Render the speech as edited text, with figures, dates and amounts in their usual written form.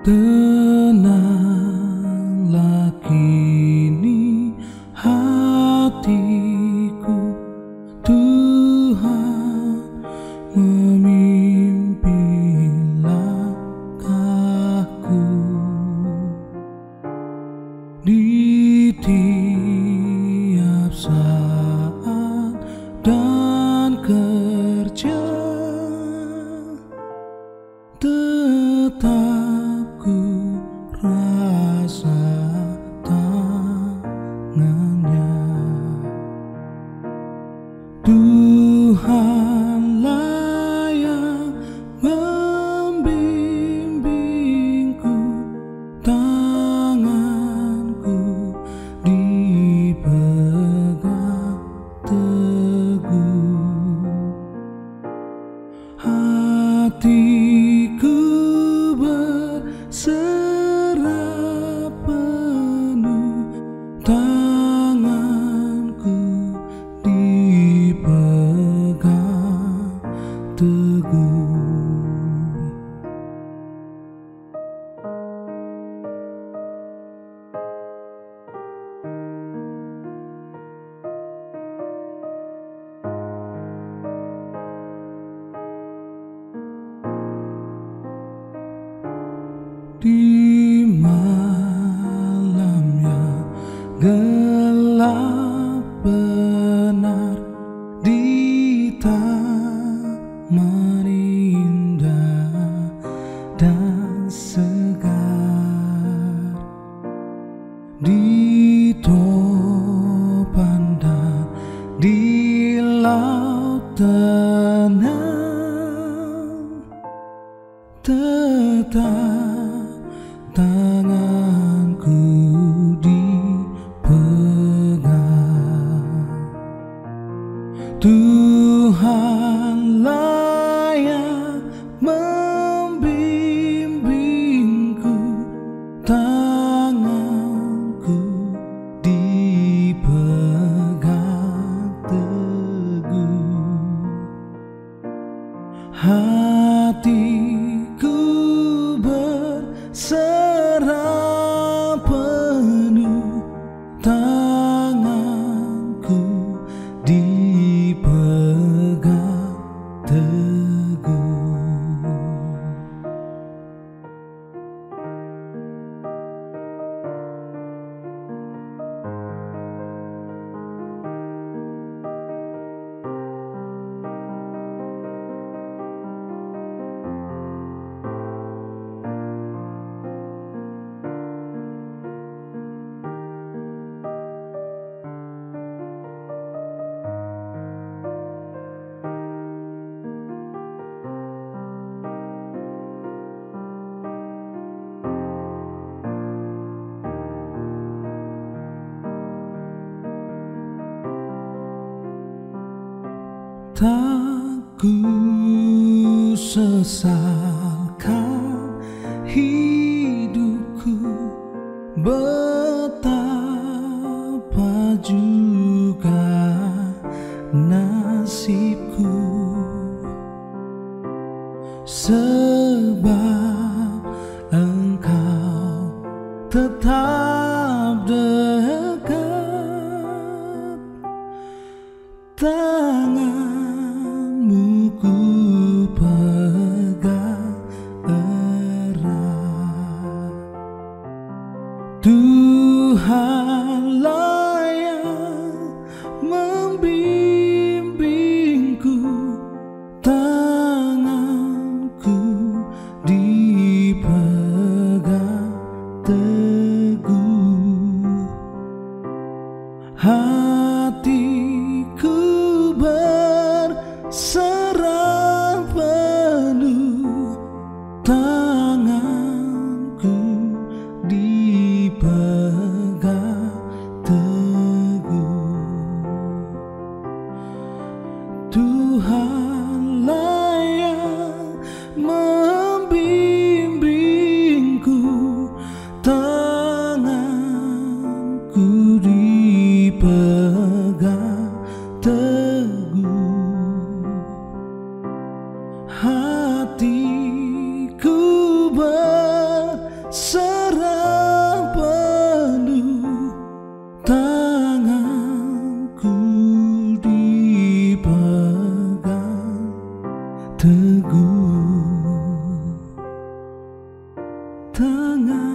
Tenanglah kini hatiku, Tuhan memimpin langkahku di tiap saat dan kerja. Tetap ku rasa tangannya. Tuhanlah yang membimbingku, tanganku dipegang teguh, hatiku berserah penuh, tanganku dipegang teguh. Di malam yang gelap benar, di taman indah dan segar, di topan dan di laut tenang, tetap tanganku dipegang. Tuhanlah yang membimbingku, tanganku dipegang teguh, hatiku berserah penuh, tanganku dipegang teguh. Tak ku sesalkan hidupku, betapa juga nasibku, sebab Engkau tetap dekat, tanganmu ku pegang erat. Tuhanlah yang membimbingku, tanganku dipegang teguh, hatiku berserah penuh, tanganku dipegang teguh. Tuhanlah yang membimbingku, tanganku dipegang teguh, hatiku berserah teguh tangan